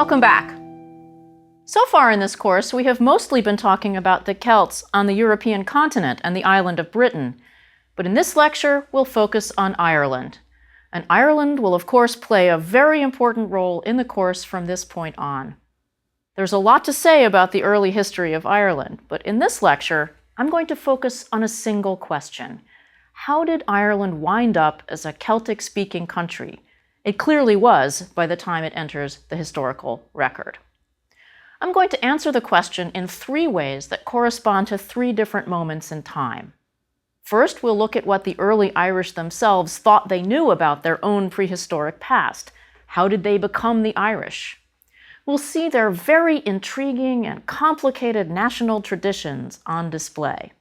Welcome back. So far in this course, we have mostly been talking about the Celts on the European continent and the island of Britain. But in this lecture, we'll focus on Ireland. And Ireland will, of course, play a very important role in the course from this point on. There's a lot to say about the early history of Ireland, but in this lecture, I'm going to focus on a single question. How did Ireland wind up as a Celtic-speaking country? It clearly was by the time it enters the historical record. I'm going to answer the question in three ways that correspond to three different moments in time. First, we'll look at what the early Irish themselves thought they knew about their own prehistoric past. How did they become the Irish? We'll see their very intriguing and complicated national traditions on display.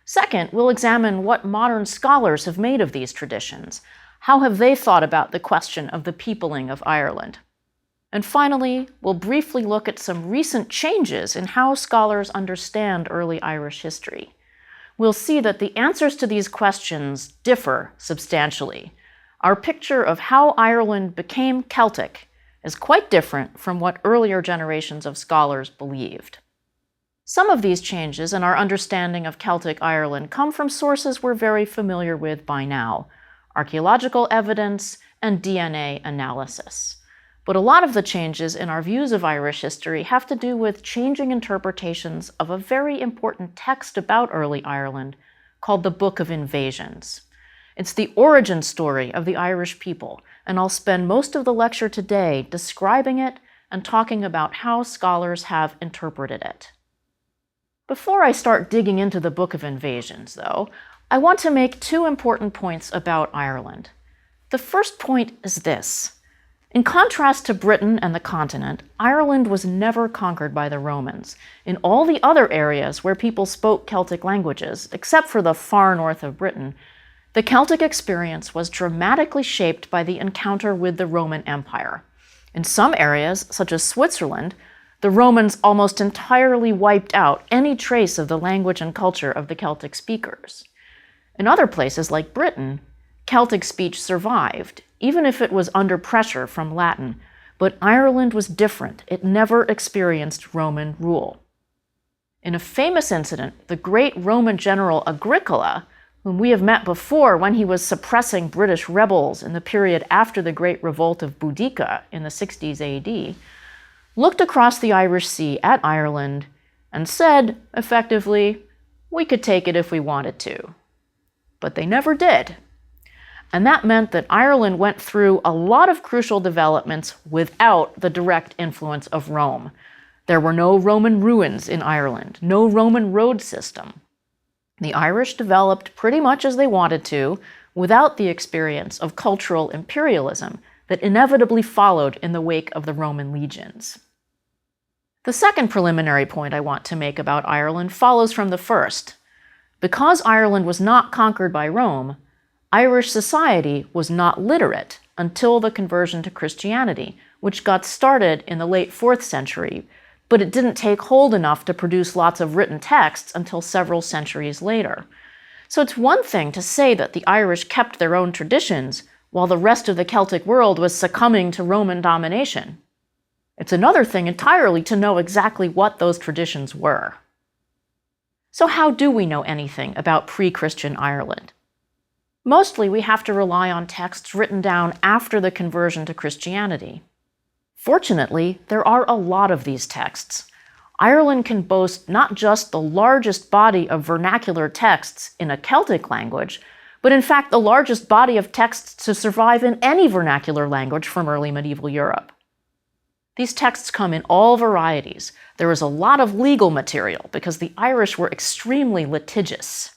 Second, we'll examine what modern scholars have made of these traditions. How have they thought about the question of the peopling of Ireland? And finally, we'll briefly look at some recent changes in how scholars understand early Irish history. We'll see that the answers to these questions differ substantially. Our picture of how Ireland became Celtic is quite different from what earlier generations of scholars believed. Some of these changes in our understanding of Celtic Ireland come from sources we're very familiar with by now: archaeological evidence and DNA analysis. But a lot of the changes in our views of Irish history have to do with changing interpretations of a very important text about early Ireland called the Book of Invasions. It's the origin story of the Irish people, and I'll spend most of the lecture today describing it and talking about how scholars have interpreted it. Before I start digging into the Book of Invasions, though, I want to make two important points about Ireland. The first point is this. In contrast to Britain and the continent, Ireland was never conquered by the Romans. In all the other areas where people spoke Celtic languages, except for the far north of Britain, the Celtic experience was dramatically shaped by the encounter with the Roman Empire. In some areas, such as Switzerland, the Romans almost entirely wiped out any trace of the language and culture of the Celtic speakers. In other places, like Britain, Celtic speech survived, even if it was under pressure from Latin. But Ireland was different. It never experienced Roman rule. In a famous incident, the great Roman general Agricola, whom we have met before when he was suppressing British rebels in the period after the Great Revolt of Boudica in the 60s AD, looked across the Irish Sea at Ireland and said, effectively, we could take it if we wanted to. But they never did. And that meant that Ireland went through a lot of crucial developments without the direct influence of Rome. There were no Roman ruins in Ireland, no Roman road system. The Irish developed pretty much as they wanted to, without the experience of cultural imperialism that inevitably followed in the wake of the Roman legions. The second preliminary point I want to make about Ireland follows from the first. Because Ireland was not conquered by Rome, Irish society was not literate until the conversion to Christianity, which got started in the late 4th century, but it didn't take hold enough to produce lots of written texts until several centuries later. So it's one thing to say that the Irish kept their own traditions while the rest of the Celtic world was succumbing to Roman domination. It's another thing entirely to know exactly what those traditions were. So how do we know anything about pre-Christian Ireland? Mostly we have to rely on texts written down after the conversion to Christianity. Fortunately, there are a lot of these texts. Ireland can boast not just the largest body of vernacular texts in a Celtic language, but in fact the largest body of texts to survive in any vernacular language from early medieval Europe. These texts come in all varieties. There is a lot of legal material because the Irish were extremely litigious.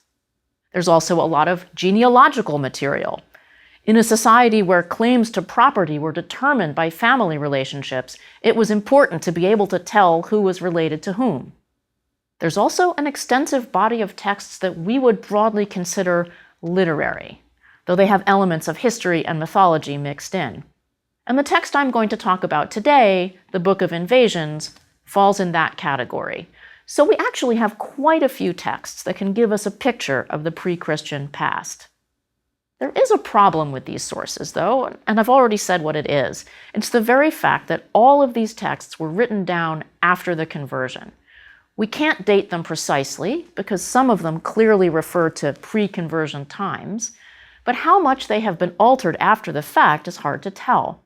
There's also a lot of genealogical material. In a society where claims to property were determined by family relationships, it was important to be able to tell who was related to whom. There's also an extensive body of texts that we would broadly consider literary, though they have elements of history and mythology mixed in. And the text I'm going to talk about today, the Book of Invasions, falls in that category. So we actually have quite a few texts that can give us a picture of the pre-Christian past. There is a problem with these sources, though, and I've already said what it is. It's the very fact that all of these texts were written down after the conversion. We can't date them precisely, because some of them clearly refer to pre-conversion times, but how much they have been altered after the fact is hard to tell.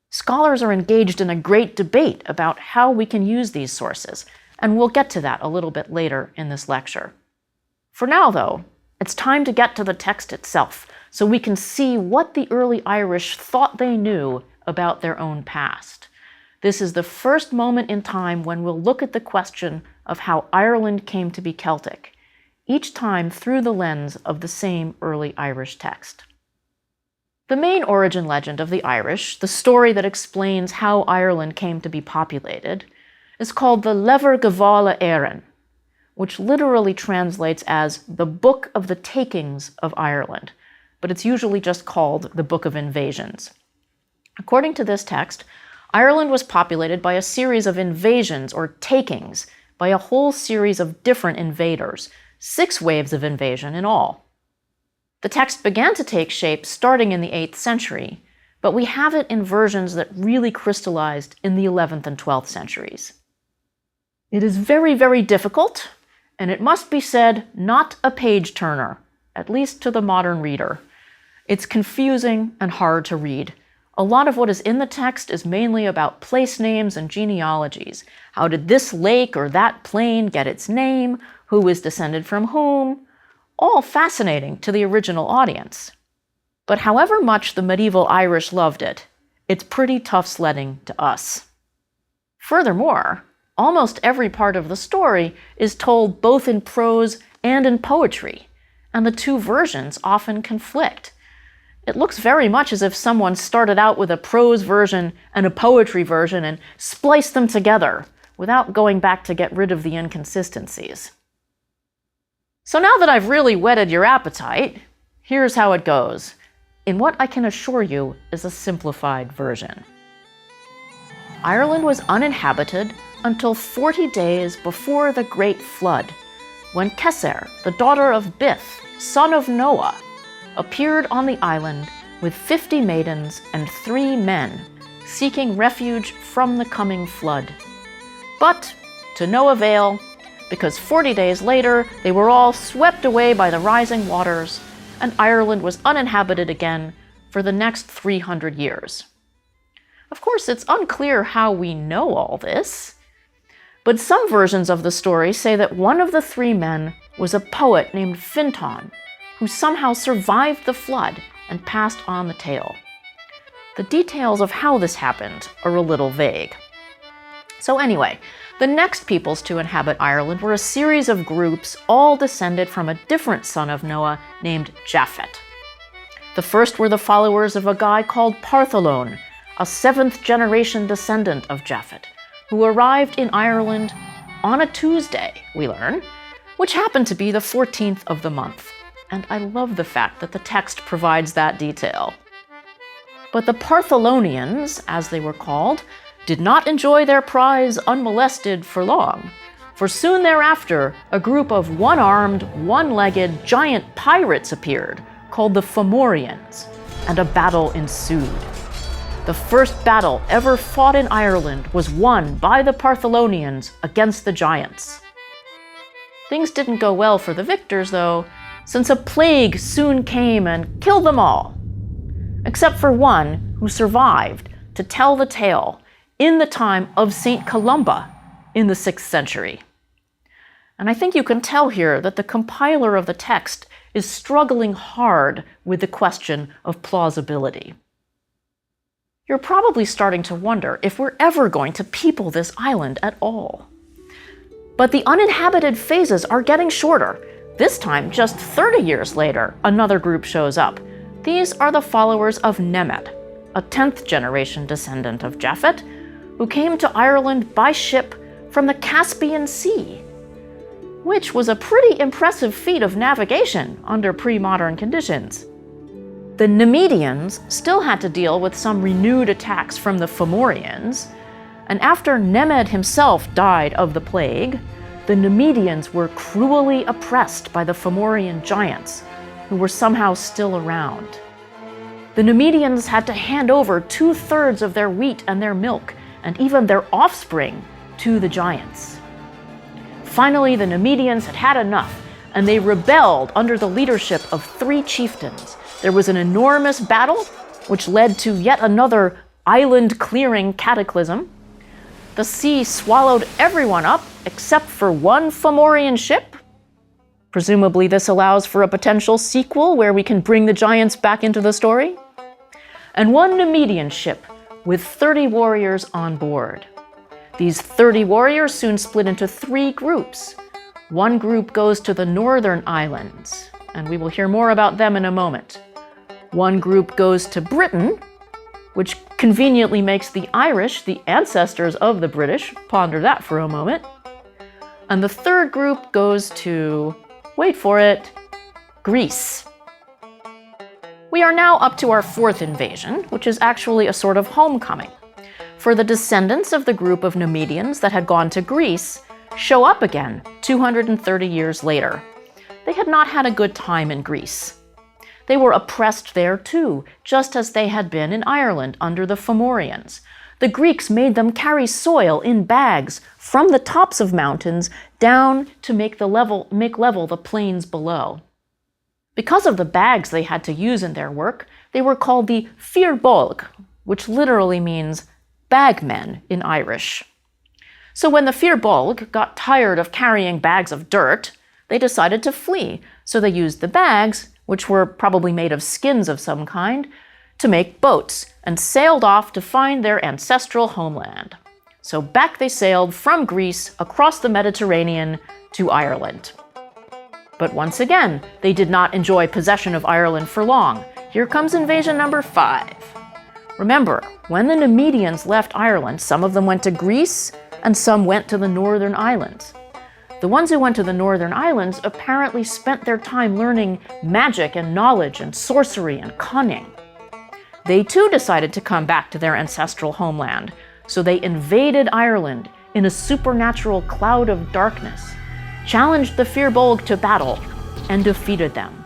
Scholars are engaged in a great debate about how we can use these sources, and we'll get to that a little bit later in this lecture. For now, though, it's time to get to the text itself, so we can see what the early Irish thought they knew about their own past. This is the first moment in time when we'll look at the question of how Ireland came to be Celtic, each time through the lens of the same early Irish text. The main origin legend of the Irish, the story that explains how Ireland came to be populated, is called the Lever Gavala Éireann, which literally translates as the Book of the Takings of Ireland, but it's usually just called the Book of Invasions. According to this text, Ireland was populated by a series of invasions or takings by a whole series of different invaders, 6 waves of invasion in all. The text began to take shape starting in the 8th century, but we have it in versions that really crystallized in the 11th and 12th centuries. It is very, very difficult, and it must be said, not a page-turner, at least to the modern reader. It's confusing and hard to read. A lot of what is in the text is mainly about place names and genealogies. How did this lake or that plain get its name? Who is descended from whom? All fascinating to the original audience. But however much the medieval Irish loved it, it's pretty tough sledding to us. Furthermore, almost every part of the story is told both in prose and in poetry, and the 2 versions often conflict. It looks very much as if someone started out with a prose version and a poetry version and spliced them together without going back to get rid of the inconsistencies. So now that I've really whetted your appetite, here's how it goes, in what I can assure you is a simplified version. Ireland was uninhabited until 40 days before the Great Flood, when Kesser, the daughter of Bith, son of Noah, appeared on the island with 50 maidens and 3 men, seeking refuge from the coming flood. But to no avail, because 40 days later they were all swept away by the rising waters, and Ireland was uninhabited again for the next 300 years. Of course, it's unclear how we know all this, but some versions of the story say that one of the 3 men was a poet named Fintan, who somehow survived the flood and passed on the tale. The details of how this happened are a little vague. So anyway, the next peoples to inhabit Ireland were a series of groups all descended from a different son of Noah named Japhet. The first were the followers of a guy called Partholón, a 7th-generation descendant of Japhet, who arrived in Ireland on a Tuesday, we learn, which happened to be the 14th of the month. And I love the fact that the text provides that detail. But the Partholonians, as they were called, did not enjoy their prize unmolested for long, for soon thereafter a group of one-armed, one-legged giant pirates appeared, called the Fomorians, and a battle ensued. The first battle ever fought in Ireland was won by the Partholonians against the giants. Things didn't go well for the victors, though, since a plague soon came and killed them all, except for one who survived to tell the tale in the time of St. Columba in the 6th century. And I think you can tell here that the compiler of the text is struggling hard with the question of plausibility. You're probably starting to wonder if we're ever going to people this island at all. But the uninhabited phases are getting shorter. This time, just 30 years later, another group shows up. These are the followers of Nemed, a 10th-generation descendant of Japhet, who came to Ireland by ship from the Caspian Sea, which was a pretty impressive feat of navigation under pre-modern conditions. The Nemedians still had to deal with some renewed attacks from the Fomorians, and after Nemed himself died of the plague, the Nemedians were cruelly oppressed by the Fomorian giants, who were somehow still around. The Numidians had to hand over 2/3 of their wheat and their milk, and even their offspring, to the giants. Finally, the Numidians had had enough, and they rebelled under the leadership of 3 chieftains. There was an enormous battle, which led to yet another island-clearing cataclysm. The sea swallowed everyone up except for one Fomorian ship. Presumably this allows for a potential sequel where we can bring the giants back into the story. And one Numidian ship with 30 warriors on board. These 30 warriors soon split into 3 groups. One group goes to the northern islands, and we will hear more about them in a moment. One group goes to Britain, which conveniently makes the Irish the ancestors of the British. Ponder that for a moment. And the third group goes to, wait for it, Greece. We are now up to our 4th invasion, which is actually a sort of homecoming. For the descendants of the group of Numidians that had gone to Greece show up again 230 years later. They had not had a good time in Greece. They were oppressed there too, just as they had been in Ireland under the Fomorians. The Greeks made them carry soil in bags from the tops of mountains down to make level the plains below. Because of the bags they had to use in their work, they were called the Firbolg, which literally means bagmen in Irish. So when the Firbolg got tired of carrying bags of dirt, they decided to flee. So they used the bags, which were probably made of skins of some kind, to make boats and sailed off to find their ancestral homeland. So back they sailed from Greece across the Mediterranean to Ireland. But once again, they did not enjoy possession of Ireland for long. Here comes invasion number 5. Remember, when the Numidians left Ireland, some of them went to Greece and some went to the northern islands. The ones who went to the northern islands apparently spent their time learning magic and knowledge and sorcery and cunning. They too decided to come back to their ancestral homeland, so they invaded Ireland in a supernatural cloud of darkness, challenged the Firbolg to battle, and defeated them.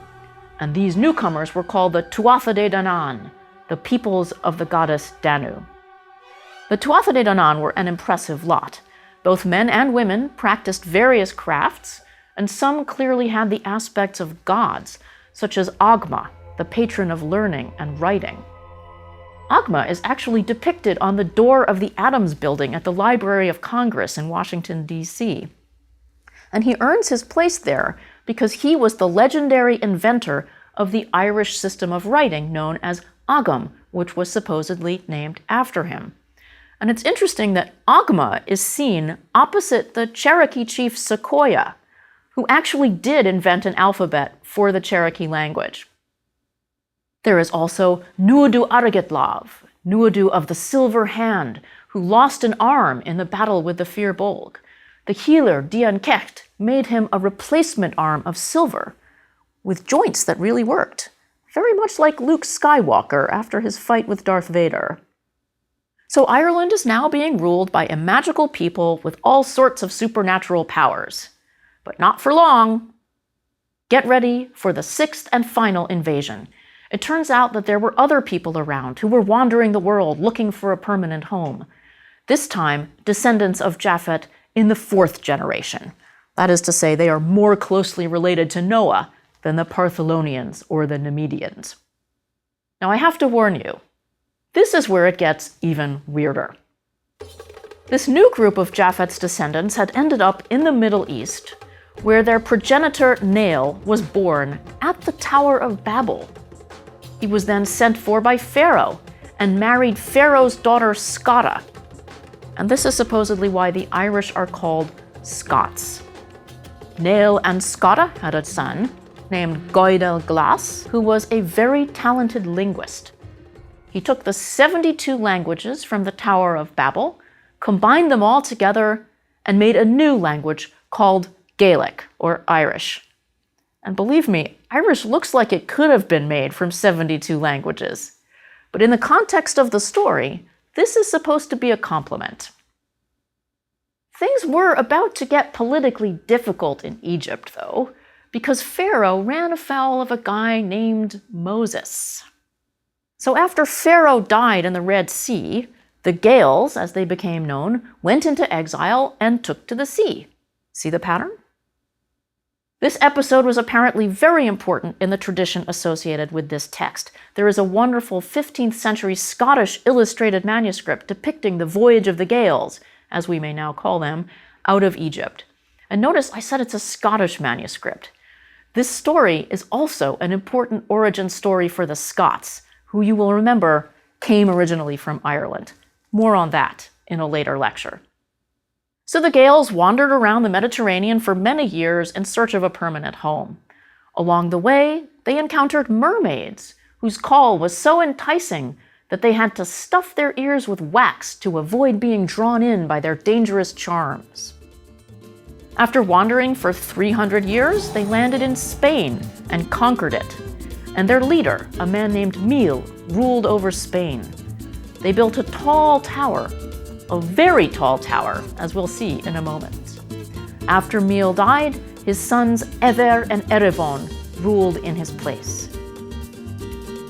And these newcomers were called the Tuatha De Danann, the peoples of the goddess Danu. The Tuatha De Danann were an impressive lot. Both men and women practiced various crafts, and some clearly had the aspects of gods, such as Agma, the patron of learning and writing. Agma is actually depicted on the door of the Adams Building at the Library of Congress in Washington, D.C. And he earns his place there because he was the legendary inventor of the Irish system of writing known as Agam, which was supposedly named after him. And it's interesting that Agma is seen opposite the Cherokee chief Sequoyah, who actually did invent an alphabet for the Cherokee language. There is also Nuadu Arigitlav, Nuadu of the Silver Hand, who lost an arm in the battle with the Firbolg. The healer Dian Kecht made him a replacement arm of silver, with joints that really worked, very much like Luke Skywalker after his fight with Darth Vader. So Ireland is now being ruled by a magical people with all sorts of supernatural powers. But not for long. Get ready for the 6th and final invasion. It turns out that there were other people around who were wandering the world looking for a permanent home. This time, descendants of Japhet in the 4th generation. That is to say, they are more closely related to Noah than the Partholonians or the Numidians. Now I have to warn you, this is where it gets even weirder. This new group of Japhet's descendants had ended up in the Middle East, where their progenitor Nail was born at the Tower of Babel. He was then sent for by Pharaoh and married Pharaoh's daughter Scotta. And this is supposedly why the Irish are called Scots. Nail and Scotta had a son named Goidel Glass, who was a very talented linguist. He took the 72 languages from the Tower of Babel, combined them all together, and made a new language called Gaelic, or Irish. And believe me, Irish looks like it could have been made from 72 languages. But in the context of the story, this is supposed to be a compliment. Things were about to get politically difficult in Egypt, though, because Pharaoh ran afoul of a guy named Moses. So after Pharaoh died in the Red Sea, the Gaels, as they became known, went into exile and took to the sea. See the pattern? This episode was apparently very important in the tradition associated with this text. There is a wonderful 15th century Scottish illustrated manuscript depicting the voyage of the Gaels, as we may now call them, out of Egypt. And notice I said it's a Scottish manuscript. This story is also an important origin story for the Scots, who you will remember came originally from Ireland. More on that in a later lecture. So the Gaels wandered around the Mediterranean for many years in search of a permanent home. Along the way, they encountered mermaids, whose call was so enticing that they had to stuff their ears with wax to avoid being drawn in by their dangerous charms. After wandering for 300 years, they landed in Spain and conquered it. And their leader, a man named Mil, ruled over Spain. They built a tall tower, a very tall tower, as we'll see in a moment. After Mil died, his sons Ever and Erevon ruled in his place.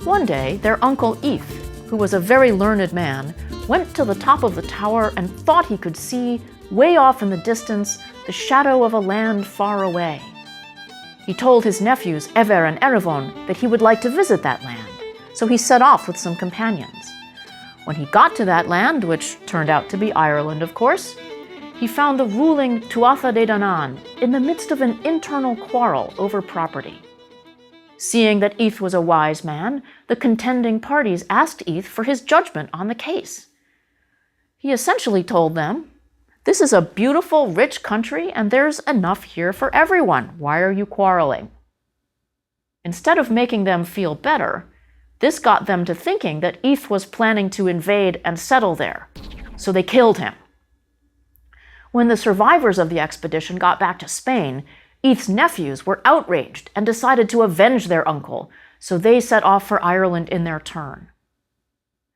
One day, their uncle Eth, who was a very learned man, went to the top of the tower and thought he could see, way off in the distance, the shadow of a land far away. He told his nephews Ever and Erevon that he would like to visit that land, so he set off with some companions. When he got to that land, which turned out to be Ireland, of course, he found the ruling Tuatha De Danann in the midst of an internal quarrel over property. Seeing that Eth was a wise man, the contending parties asked Eth for his judgment on the case. He essentially told them, "This is a beautiful, rich country, and there's enough here for everyone. Why are you quarreling?" Instead of making them feel better, this got them to thinking that Eth was planning to invade and settle there, so they killed him. When the survivors of the expedition got back to Spain, Eth's nephews were outraged and decided to avenge their uncle, so they set off for Ireland in their turn.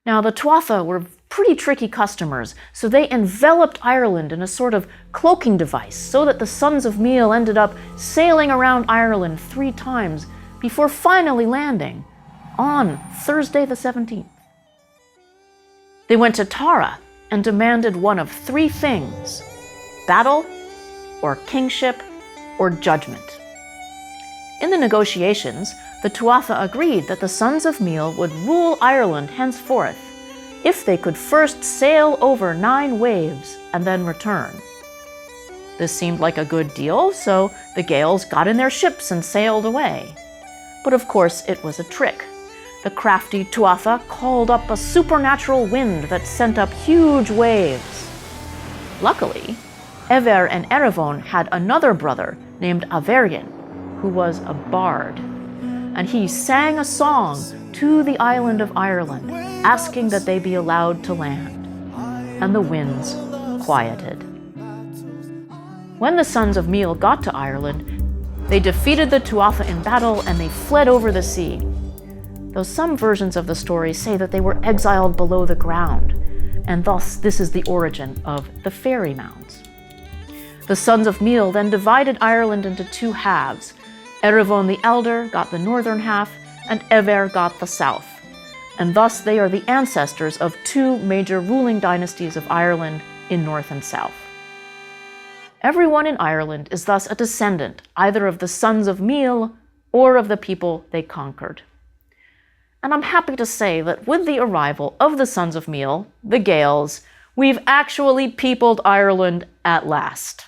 Now, the Tuatha were pretty tricky customers, so they enveloped Ireland in a sort of cloaking device so that the sons of Mil ended up sailing around Ireland 3 times before finally landing on Thursday the 17th. They went to Tara and demanded one of 3 things: battle, or kingship, or judgment. In the negotiations, the Tuatha agreed that the sons of Mil would rule Ireland henceforth if they could first sail over 9 waves and then return. This seemed like a good deal, so the Gaels got in their ships and sailed away. But of course, it was a trick. The crafty Tuatha called up a supernatural wind that sent up huge waves. Luckily, Ever and Erevon had another brother named Averien, who was a bard, and he sang a song to the island of Ireland, asking that they be allowed to land, and the winds quieted. When the sons of Mil got to Ireland, they defeated the Tuatha in battle and they fled over the sea, though some versions of the story say that they were exiled below the ground, and thus this is the origin of the fairy mounds. The sons of Mil then divided Ireland into 2 halves. Erevon the elder got the northern half, and Ever got the south, and thus they are the ancestors of 2 major ruling dynasties of Ireland in north and south. Everyone in Ireland is thus a descendant either of the sons of Mil or of the people they conquered. And I'm happy to say that with the arrival of the sons of Mil, the Gaels, we've actually peopled Ireland at last.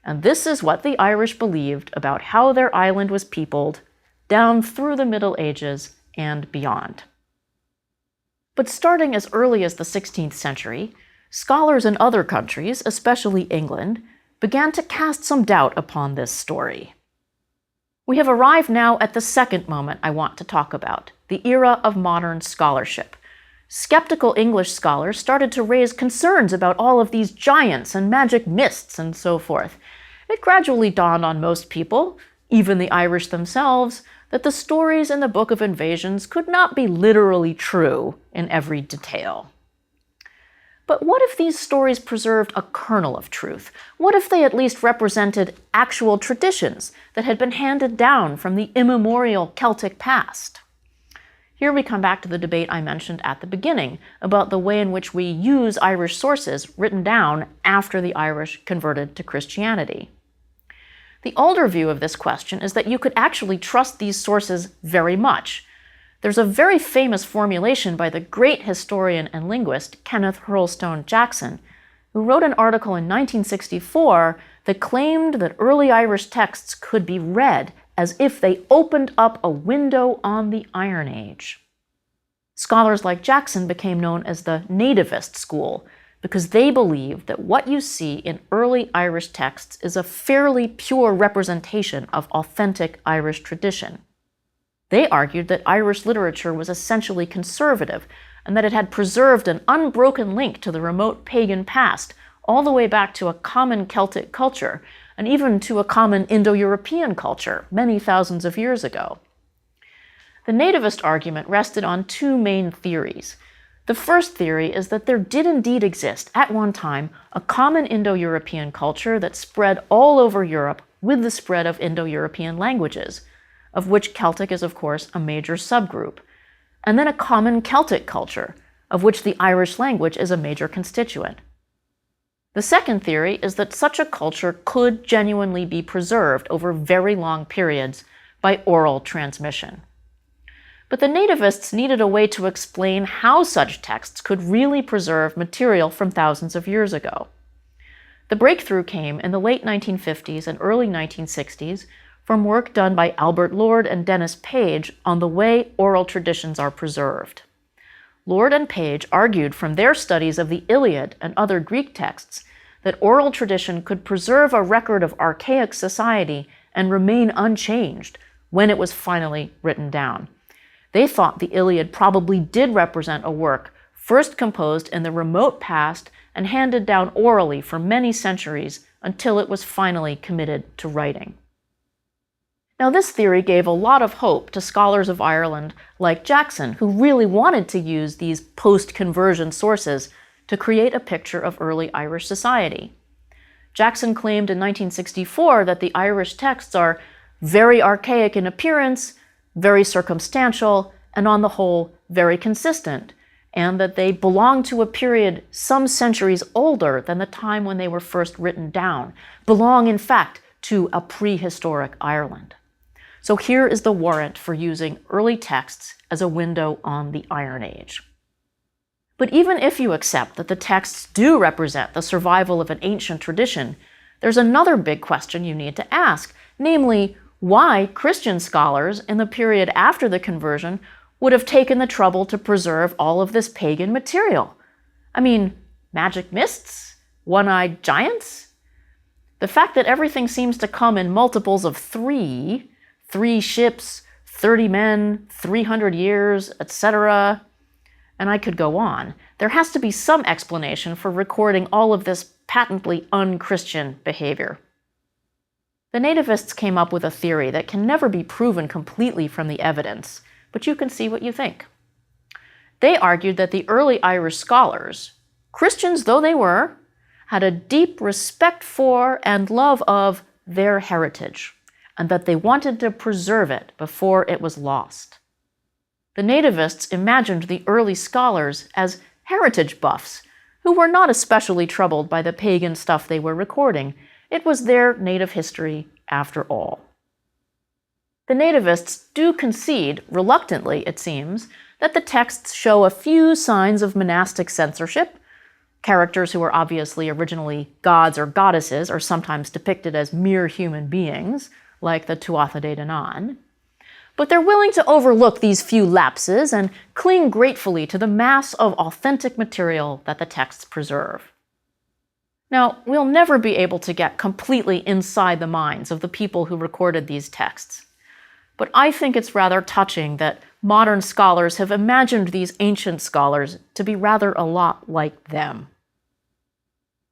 And this is what the Irish believed about how their island was peopled down through the Middle Ages and beyond. But starting as early as the 16th century, scholars in other countries, especially England, began to cast some doubt upon this story. We have arrived now at the second moment I want to talk about, the era of modern scholarship. Skeptical English scholars started to raise concerns about all of these giants and magic mists and so forth. It gradually dawned on most people, even the Irish themselves, that the stories in the Book of Invasions could not be literally true in every detail. But what if these stories preserved a kernel of truth? What if they at least represented actual traditions that had been handed down from the immemorial Celtic past? Here we come back to the debate I mentioned at the beginning about the way in which we use Irish sources written down after the Irish converted to Christianity. The older view of this question is that you could actually trust these sources very much. There's a very famous formulation by the great historian and linguist Kenneth Hurlstone Jackson, who wrote an article in 1964 that claimed that early Irish texts could be read as if they opened up a window on the Iron Age. Scholars like Jackson became known as the nativist school because they believed that what you see in early Irish texts is a fairly pure representation of authentic Irish tradition. They argued that Irish literature was essentially conservative and that it had preserved an unbroken link to the remote pagan past, all the way back to a common Celtic culture, and even to a common Indo-European culture many thousands of years ago. The nativist argument rested on two main theories. The first theory is that there did indeed exist, at one time, a common Indo-European culture that spread all over Europe with the spread of Indo-European languages, of which Celtic is, of course, a major subgroup, and then a common Celtic culture, of which the Irish language is a major constituent. The second theory is that such a culture could genuinely be preserved over very long periods by oral transmission. But the nativists needed a way to explain how such texts could really preserve material from thousands of years ago. The breakthrough came in the late 1950s and early 1960s from work done by Albert Lord and Dennis Page on the way oral traditions are preserved. Lord and Page argued from their studies of the Iliad and other Greek texts that oral tradition could preserve a record of archaic society and remain unchanged when it was finally written down. They thought the Iliad probably did represent a work first composed in the remote past and handed down orally for many centuries until it was finally committed to writing. Now, this theory gave a lot of hope to scholars of Ireland like Jackson, who really wanted to use these post-conversion sources to create a picture of early Irish society. Jackson claimed in 1964 that the Irish texts are very archaic in appearance, very circumstantial, and on the whole, very consistent, and that they belong to a period some centuries older than the time when they were first written down, belong, in fact, to a prehistoric Ireland. So here is the warrant for using early texts as a window on the Iron Age. But even if you accept that the texts do represent the survival of an ancient tradition, there's another big question you need to ask, namely, why Christian scholars in the period after the conversion would have taken the trouble to preserve all of this pagan material. I mean, magic mists? One-eyed giants? The fact that everything seems to come in multiples of 3 ships, 30 men, 300 years, etc., and I could go on. There has to be some explanation for recording all of this patently un-Christian behavior. The nativists came up with a theory that can never be proven completely from the evidence, but you can see what you think. They argued that the early Irish scholars, Christians though they were, had a deep respect for and love of their heritage, and that they wanted to preserve it before it was lost. The nativists imagined the early scholars as heritage buffs, who were not especially troubled by the pagan stuff they were recording. It was their native history, after all. The nativists do concede, reluctantly it seems, that the texts show a few signs of monastic censorship. Characters who were obviously originally gods or goddesses are sometimes depicted as mere human beings, like the Tuatha De Danann. But they're willing to overlook these few lapses and cling gratefully to the mass of authentic material that the texts preserve. Now, we'll never be able to get completely inside the minds of the people who recorded these texts. But I think it's rather touching that modern scholars have imagined these ancient scholars to be rather a lot like them.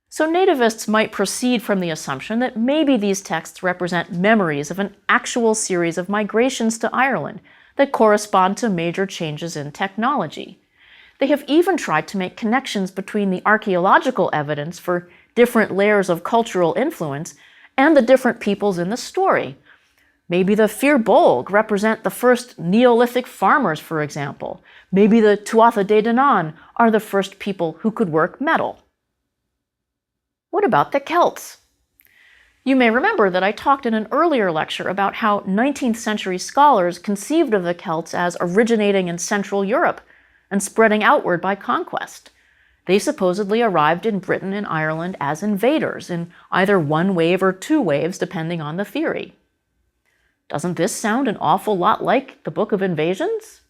So nativists might proceed from the assumption that maybe these texts represent memories of an actual series of migrations to Ireland that correspond to major changes in technology. They have even tried to make connections between the archaeological evidence for different layers of cultural influence and the different peoples in the story. Maybe the Fir Bolg represent the first Neolithic farmers, for example. Maybe the Tuatha De Danann are the first people who could work metal. What about the Celts? You may remember that I talked in an earlier lecture about how 19th century scholars conceived of the Celts as originating in Central Europe and spreading outward by conquest. They supposedly arrived in Britain and Ireland as invaders in either one wave or two waves, depending on the theory. Doesn't this sound an awful lot like the Book of Invasions?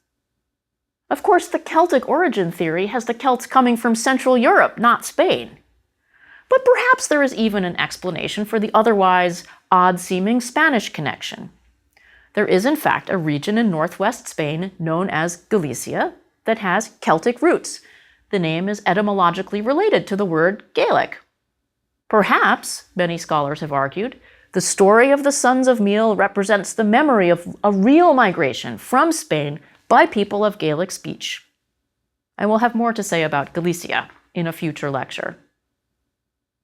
Of course, the Celtic origin theory has the Celts coming from Central Europe, not Spain. But perhaps there is even an explanation for the otherwise odd-seeming Spanish connection. There is, in fact, a region in northwest Spain known as Galicia that has Celtic roots. The name is etymologically related to the word Gaelic. Perhaps, many scholars have argued, the story of the Sons of Meal represents the memory of a real migration from Spain by people of Gaelic speech. I will have more to say about Galicia in a future lecture.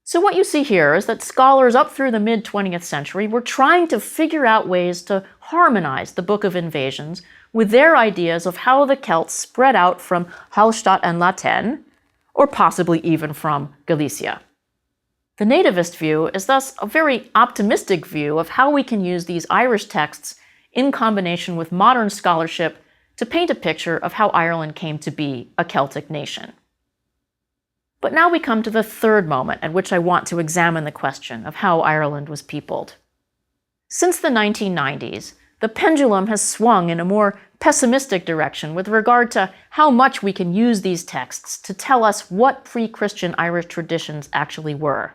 So what you see here is that scholars up through the mid-20th century were trying to figure out ways to harmonize the Book of Invasions with their ideas of how the Celts spread out from Hallstatt and La Tène, or possibly even from Galicia. The nativist view is thus a very optimistic view of how we can use these Irish texts in combination with modern scholarship to paint a picture of how Ireland came to be a Celtic nation. But now we come to the third moment at which I want to examine the question of how Ireland was peopled. Since the 1990s, the pendulum has swung in a more pessimistic direction with regard to how much we can use these texts to tell us what pre-Christian Irish traditions actually were.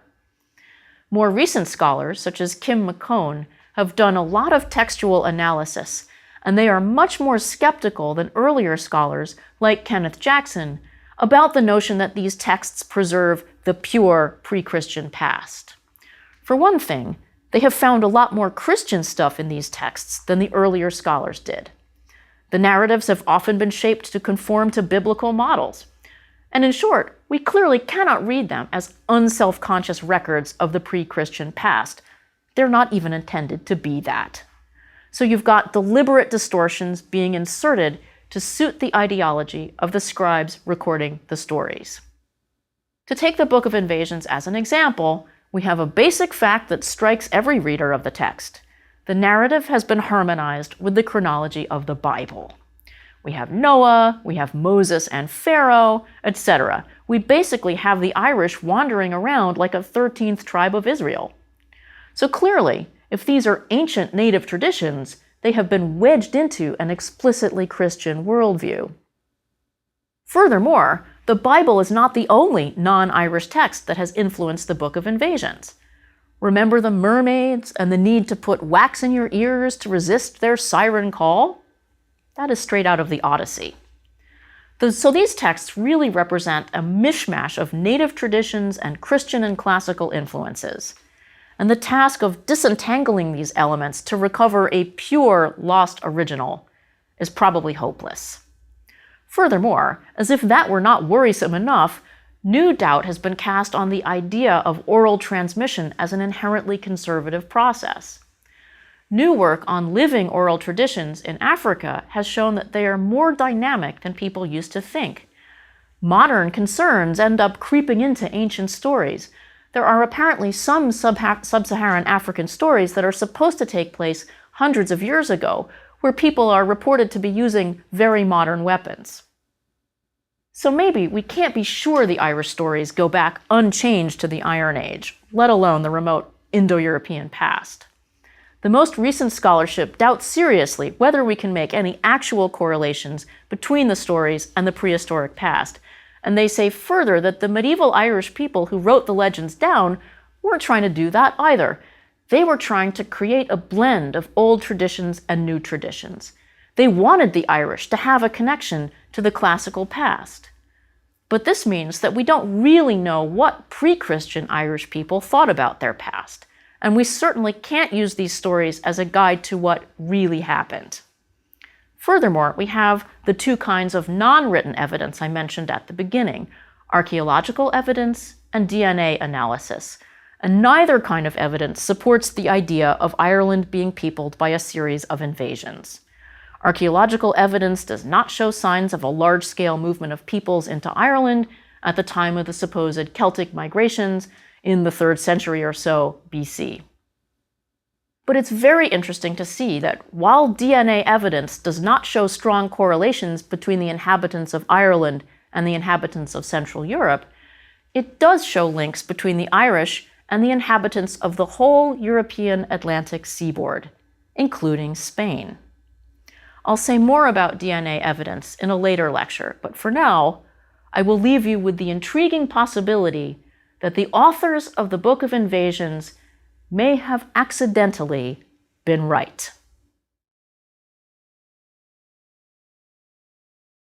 More recent scholars, such as Kim McCone, have done a lot of textual analysis, and they are much more skeptical than earlier scholars, like Kenneth Jackson, about the notion that these texts preserve the pure pre-Christian past. For one thing, they have found a lot more Christian stuff in these texts than the earlier scholars did. The narratives have often been shaped to conform to biblical models. And in short, we clearly cannot read them as unself-conscious records of the pre-Christian past. They're not even intended to be that. So you've got deliberate distortions being inserted to suit the ideology of the scribes recording the stories. To take the Book of Invasions as an example, we have a basic fact that strikes every reader of the text. The narrative has been harmonized with the chronology of the Bible. We have Noah, we have Moses and Pharaoh, etc. We basically have the Irish wandering around like a 13th tribe of Israel. So clearly, if these are ancient native traditions, they have been wedged into an explicitly Christian worldview. Furthermore, the Bible is not the only non-Irish text that has influenced the Book of Invasions. Remember the mermaids and the need to put wax in your ears to resist their siren call? That is straight out of the Odyssey. So these texts really represent a mishmash of native traditions and Christian and classical influences. And the task of disentangling these elements to recover a pure, lost original is probably hopeless. Furthermore, as if that were not worrisome enough, new doubt has been cast on the idea of oral transmission as an inherently conservative process. New work on living oral traditions in Africa has shown that they are more dynamic than people used to think. Modern concerns end up creeping into ancient stories. There are apparently some sub-Saharan African stories that are supposed to take place hundreds of years ago, where people are reported to be using very modern weapons. So maybe we can't be sure the Irish stories go back unchanged to the Iron Age, let alone the remote Indo-European past. The most recent scholarship doubts seriously whether we can make any actual correlations between the stories and the prehistoric past, and they say further that the medieval Irish people who wrote the legends down weren't trying to do that either. They were trying to create a blend of old traditions and new traditions. They wanted the Irish to have a connection to the classical past. But this means that we don't really know what pre-Christian Irish people thought about their past, and we certainly can't use these stories as a guide to what really happened. Furthermore, we have the two kinds of non-written evidence I mentioned at the beginning, archaeological evidence and DNA analysis. and neither kind of evidence supports the idea of Ireland being peopled by a series of invasions. Archaeological evidence does not show signs of a large-scale movement of peoples into Ireland at the time of the supposed Celtic migrations in the 3rd century or so BC. But it's very interesting to see that while DNA evidence does not show strong correlations between the inhabitants of Ireland and the inhabitants of Central Europe, it does show links between the Irish and the inhabitants of the whole European Atlantic seaboard, including Spain. I'll say more about DNA evidence in a later lecture, but for now, I will leave you with the intriguing possibility that the authors of the Book of Invasions may have accidentally been right.